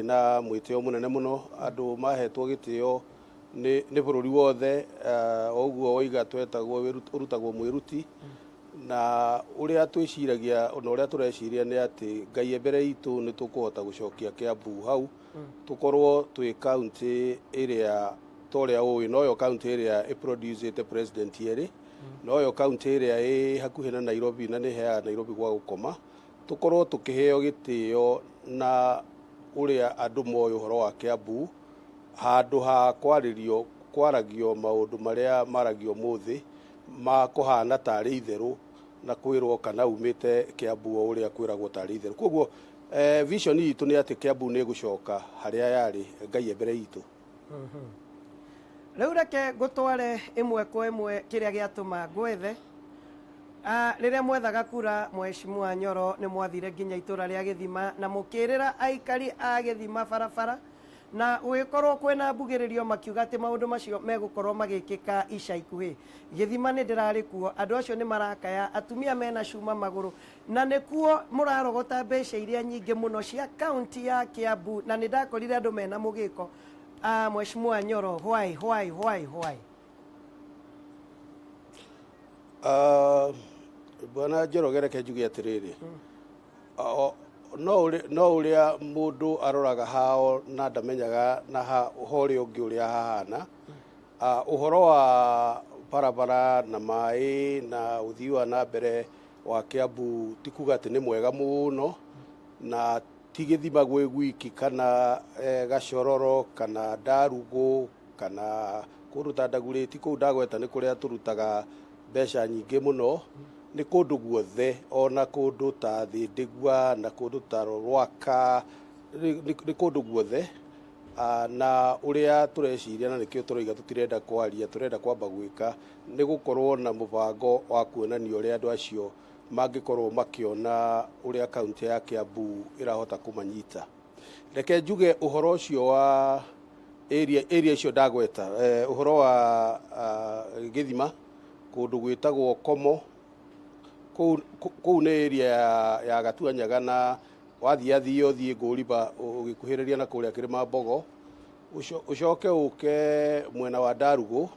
na mwitio munene muno andu mahetwo gitio ni bururi wothe oguo oiga twetagwo urutagwo mwiruti na uria twiciragia ona uria tureciria ni ati ngai mbere itu ni tukuhota gucokia Kiambu hau tukorwo twi county iria toria ui noyo county iria iproducete president yeri noyo county iria i hakuhi na Nairobi na ni heaga Nairobi gwa gukoma tukorwo tukiheo gitio na uria andu moyo horo wa Kiambu handu ha kwaragio maundu maria maragio muthi ma kuhana tari itheru na kwirwo kana umite Kiambu uria kwiragwo tari itheru koguo vision itu ni ati Kiambu ni gucoka haria yari ngai mbere itu riu reke gutware imwe kwa imwe kiria giatuma gwethe riria mwethaga kura mheshimiwa Nyoro ni mwathire nginya itura ria Githima na mukirira aikari a Githima barabara na ugikorwo kwena mbugiririo makiuga ati maundu macio megukorwo magikika ica ikuhi Githima ni ndirari kuo andu acio ni marakaya atumia mena cuma maguru na nikuo murarogota mbeca iria nyingi muno cia county ya Kiambu na ni ndakorire andu mena mugiko mheshimiwa Nyoro why bwana Njoro gereke njuge atiriri no uria mundu aroraga hao na ndamenyaga na hori ungi uria hahana uhoro wa barabara na mai na uthiwa na mbere wa Kiambu tikuga ati ni mwega muno na tigithima gwe gwiki kana gacororo kana Ndarugu kana kuruta Ndaguriti ku ndagweta ni kuria turutaga mbeca nyingi muno ni kundu guothe ona kundu ta Thindigua na kundu ta Rwaka ni kundu guothe na uria tureciria na nikio turoiga tutirenda kwaria turenda kwamba gwika ni gukorwo na mubango wa kuonania uria andu acio mangikorwo makiona uria county ya Kiambu irahota kumanyita reke njuge uhoro ucio wa area icio ndagweta uhoro wa Githima kundu gwitagwo Komo kou ni area ya Gatuanyaga na wathie nguriba ugikuhiriria na kuria kirima Mbogo ucoke uke mwena wa Ndarugu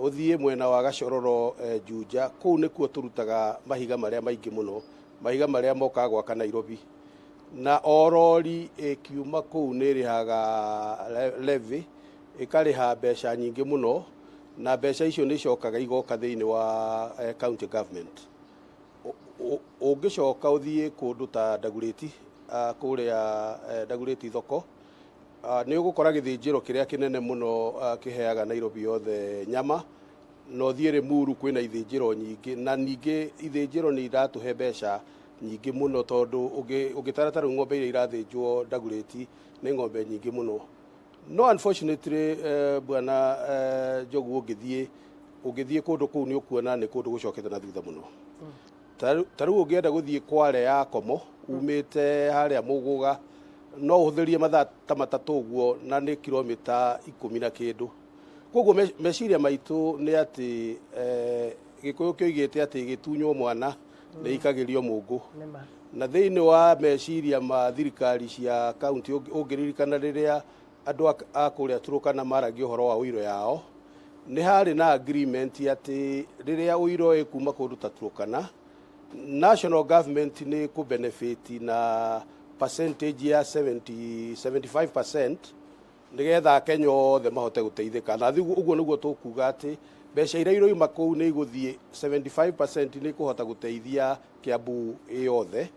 uthie mwena wa Gacororo Juja kou nikuo turutaga mahiga maria maingi muno mahiga maria mokaga gwaka Nairobi na orori kiuma kou ni rihaga levy ikariha mbeca nyingi muno na mbeca icio ni cokaga igoka thiini wa county government ungicoka uthie kundu ta Ndaguriti kuria Ndaguriti thoko ni ugukora githinjiro kiria kinene muno kiheaga Nairobi yothe nyama no thiere Muru kwina ithinjiro nyingi na ningi ithinjiro ni iratuhe mbeca nyingi muno tondu ugitaratara ng'ombe iria irathinjwo Ndaguriti ni ng'ombe nyingi muno no unfortunately bwana Njogu ugithie kundu kuu ni ukuona ni kundu gucokete na thutha muno taru ungienda guthie Kware ya Komo umite haria Muguga no uhuthirie mathaa ta matatu guo na ni kilomita 10 na kindu koguo meciria maitu ni ati gikuyu kioigite ati gitunywo mwana ni ikagirio Mungu na thiini wa meciria ma thirikari cia county ungiririkana riria andu akuria Turukana maragio horo wa uiro yao ni hari na agreement ati riria uiro ikuma kundu ta Turukana national government ni ku benefit na percentage ya 75% nigetha Kenya othe mahote guteithika na uguo niguo tukuga ati mbeca iria iroima kou ni iguthie 75% ni kuhota guteithia Kiambu yothe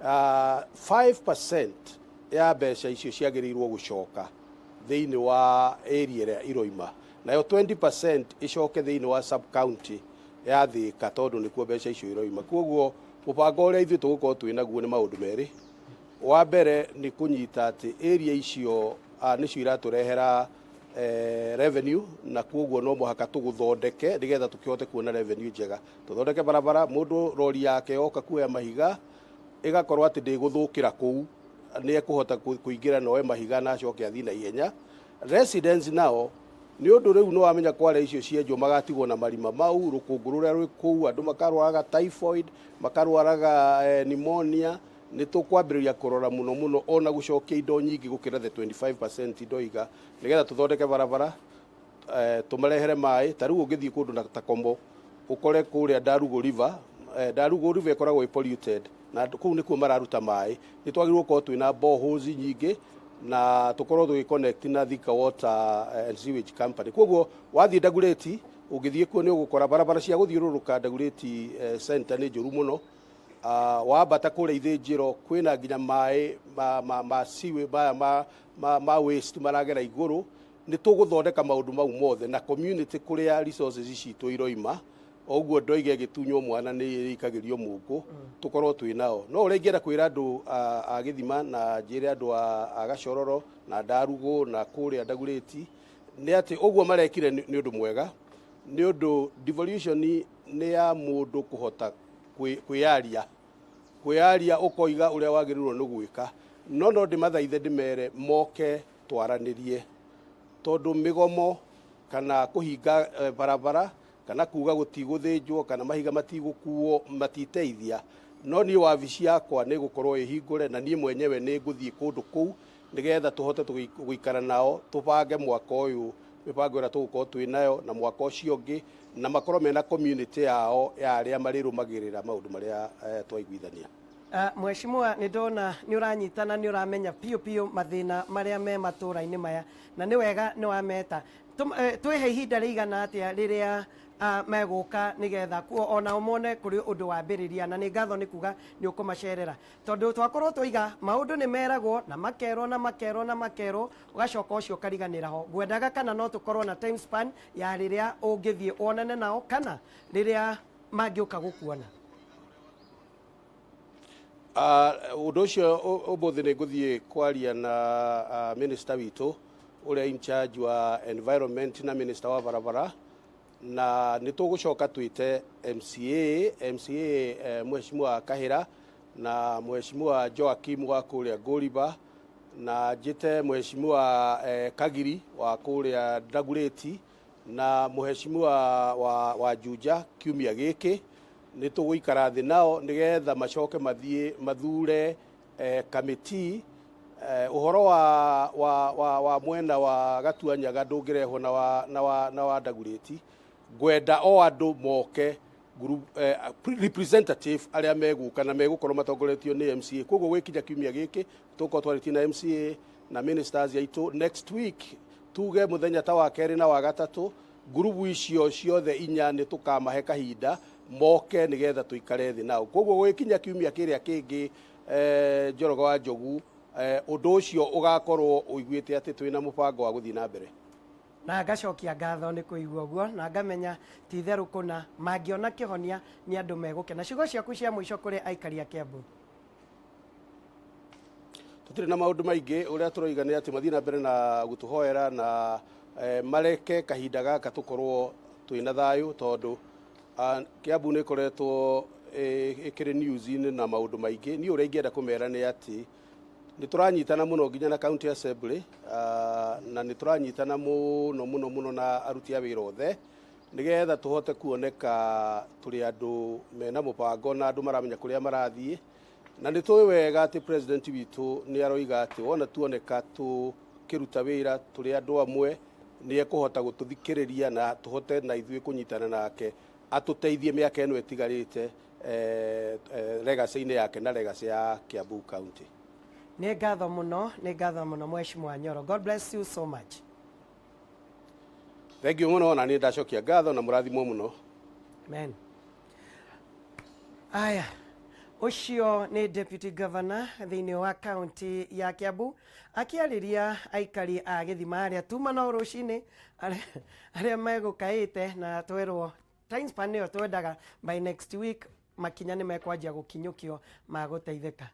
5% ya mbeca icio ciagirirwo gucoka thiini wa area iria iroima nayo 20% icoke thiini wa sub county ya Thika tondu nikuo mbeca icio iroima koguo mubango uria ithu tugukorwo twinaguo ni maundu meri wa mbere ni kunyita ati area icio nicio iraturehera revenue na koguo no muhaka tuguthondeke nigetha tukihote kuona revenue njega tuthondeke barabara mundu rori yake oka kuoya mahiga igakorwo ati ndiguthukira kou ni ekuhota kuingira noe mahiga na acoke athina ihenya residents nao ni undu riu no amenya Kware icio cienjwo magatigwo na marima mau rukungu ruria rwi kou andu makarwaraga typhoid makarwaraga pneumonia nĩ tũkwambĩrĩria kũrora mũno mũno ona gũcokia indo nyingĩ gũkĩra the 25% ndoiga nĩgetha tũthondeke barabara tũmarehere maĩ. Ta rĩu ũngĩthiĩ kũndũ ta Kombo ũkore kũrĩa Ndarugu River, Ndarugu River ĩkoragwo ĩ polluted na kũu nĩkuo mararuta maĩ. Nĩ twagĩrĩirwo gũkorwo twĩna boreholes nyingĩ na tũkorwo tũgĩconnect na Thika Water and Sewage Company. Koguo wathiĩ Ndagureti ũngĩthiĩ kuo nĩ ũgũkora barabara cia gũthiũrũrũka Ndagureti center nĩ njũru mũno. Wambata kũrĩa Ithĩnjĩro kwĩna nginya maĩ ma sewage ma waste maragera igũrũ. Nĩ tũgũthondeka maũndũ mau mothe na community kũrĩa resources citũ iroima, oguo ndoige gĩtunywo mwana nĩ ikagĩrio mũngũ tũkorwo twĩ nao. No ũrĩa ingĩenda kwĩra andũ a Githima na njĩre andũ a Gacororo na Ndarugu na kũrĩa Ndagureti nĩ atĩ ũguo marekire nĩ ũndũ mwega, nĩ ũndũ devolution nĩ ya mũndũ kũhota kwĩyaria ũkoiga ũrĩa wagĩrĩirwo nĩ gwĩka. No ndĩmathaithe ndĩmere moke twaranĩrie, tondũ mĩgomo kana kũhinga barabara kana kuga gũtigũthĩnjwo kana mahiga matigũkuo matiteithia. No niĩ wabici yakwa nĩ gũkorwo ĩhingũre na niĩ mwenyewe nĩ ngũthiĩ kũndũ kũu nĩgetha tũhote gũikara nao tũbange mwaka ũyũ mĩbango ĩrĩa tũgũkorwo twĩ nayo na mwaka ũcio ũngĩ, na makorwo mena community yao ya arĩa marĩrũmagĩrĩra maũndũ marĩa twaiguithania. Mheshimiwa, nĩ ndona nĩ ũranyitana nĩ ũramenya piũ mathĩna marĩa me matũra-inĩ maya na nĩ wega nĩ wameta. Twĩhe ihinda rĩigana atĩa rĩrĩa megũka nĩgetha ona mone kũrĩ ũndũ wambĩrĩria, na nĩ ngatho nĩ kuga nĩ ũkũmacerera, tondũ twakorwo tũiga maũndũ nĩ meragwo na makerwo ũgacoka ũcio ũkariganĩra ho. Ngwendaga kana no tũkorwo na time span ya rĩrĩa ũngĩthiĩ wonane nao kana rĩrĩa mangĩũka gũkuona? Ũndũ ũcio ũmũthĩ nĩ ngũthiĩ kwaria na minister witũ ũrĩa in charge wa environment na minister wa barabara, na nĩ tũgũcoka twĩte MCA Mheshimiwa Kahĩra na Mheshimiwa Joakim wa kũrĩa Ngũriba na njĩte Mheshimiwa Kagiri wa kũrĩa Ndagureti na Mheshimiwa wa Juja kiumia gĩkĩ. Nĩ tũgũikara thĩ nao nĩgetha macoke mathiĩ mathure kamĩtii. Ũhoro wa mwena wa Gatuanyaga ndũngĩrehwo na wa Ndagureti. Ngwenda o andũ moke representative arĩa megũka na megũkorwo matongoretio nĩ MCA. Koguo gwĩkinya kiumia gĩkĩ tũkorwo twarĩtie na MCA na ministers aitũ. Next week tuge mũthenya ta wa kerĩ na wa gatatũ ngurubu icio ciothe inya nĩ tũkamahe kahinda moke nĩgetha tũikare thĩ nao. Koguo gwĩkinya kiumia kĩrĩa kĩngĩ Njoroge wa Njogu ũndũ ũcio ũgakorwo ũiguĩte atĩ twĩna mũbango wa gũthiĩ na mbere. Na ngacokia ngatho nĩ kũigua ũguo na ngamenya ti itherũ kũna mangĩona kĩhonia nĩ andũ megũkena. Ciugo ciaku cia mũico kũrĩ aikari a Kiambu? Tũtirĩ na maũndũ maingĩ, ũrĩa tũroiga nĩ atĩ mathiĩ na mbere na gũtũhoera na mareke kahinda gaka tũkorwo twĩna thayũ, tondũ Kiambu nĩ ĩkoretwo ĩkĩrĩ news-inĩ na maũndũ maingĩ. Niĩ ũrĩa ingĩenda kũmera nĩ atĩ nĩ tũranyitana mũno nginya na county assembly na nĩ tũranyitana mũno na aruti a wĩra othe nĩgetha tũhote kuoneka tũrĩ andũ mena mũbango na andũ maramenya kũrĩa marathiĩ. Na nĩ tũĩ wega atĩ president witũ nĩ aroiga atĩ wona tuoneka tũkĩruta wĩra tũrĩ andũ amwe nĩ ekũhota gũtũthikĩrĩria na tũhote na ithuĩ kũnyitana nake atũteithie mĩaka ĩno ĩtigarĩte legacy-inĩ yake na legacy ya Kiambu County. Nĩ ngatho mũno Mheshimiwa Nyoro. God bless you so much. Thank you mũno, na nĩ ndacokia ngatho na mũrathimwo mũno. Amen. Aya, ũcio nĩ Deputy Governor thĩinĩ wa county ya Kiambu akĩarĩria aikari a Githima arĩa tuma no rũcinĩ arĩa megũkaĩte na twerwo time span ĩyo twendaga by next week makinya nĩ mekwanjia gũkinyũkio magũteithĩka.